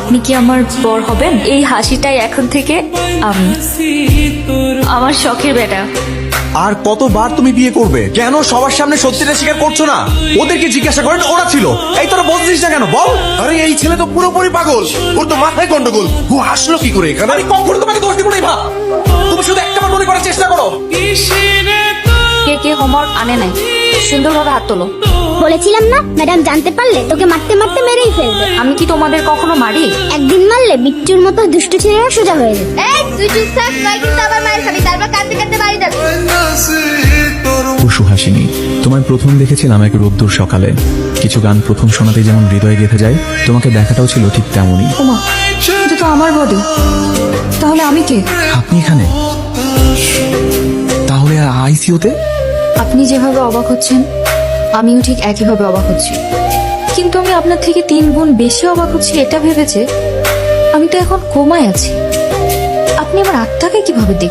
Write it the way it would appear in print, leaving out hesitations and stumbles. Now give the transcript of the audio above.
আপনি কি আমার বর হবেন? এই হাসিটাই এখন থেকে আমি আমার শখের বেটা। আর কতবার তুমি বিয়ে করবে? কেন সবার সামনে সত্যিটা স্বীকার করছো না? ওদেরকে জিজ্ঞাসা করেন ওরা ছিল। এই তোরা বলছিস না কেন বল? আরে এই ছেলে তো পুরোপুরি পাগল, ওর তো মাথায় গন্ডগোল। ও আসলো কি করে এখানে? আমি কখনো তোমাকে দোষ দিব না ভাব। তুমি শুধু একটাবার মনে করার চেষ্টা করো। কে কে হোমওয়ার্ক আনে নাই সুন্দরভাবে হাত তোলো। বলেছিলাম না ম্যাডাম জানতে পারলে তোকে মারতে মারতে মেরেই ফেলবে। আমি কি তোমাদের কখনো মারি? একদিন মারলে বিচ্চুর মতো দুষ্টু ছেলেরা সোজা হয়ে যাবে। এই তুই চুপ থাক, নয় কিন্তু আবার মার খাবি, তারপর কাঁদতে কাঁদতে বাড়ি যাবি। সুহাসিনী, তোমায় প্রথম দেখেছিলাম এক রোদ্দুর সকালে। কিছু গান প্রথম শোনাতেই যেমন হৃদয়ে গেঁথে যায়, তোমাকে দেখাটাও ছিল ঠিক তেমনই। ওমা, এটা তো আমার বডি। তাহলে আমি কে? আপনি এখানে? তাহলে আইসিইউতে? আপনি যেভাবে অবাক হচ্ছেন আমিও ঠিক একইভাবে অবাক হচ্ছি, কিন্তু আমি আপনার থেকে 3 গুণ বেশি অবাক হচ্ছি এটা ভেবেছে আমি তো এখন কোমায় আছি। আপনি আমার আত্মাকে কিভাবে দেখছেন?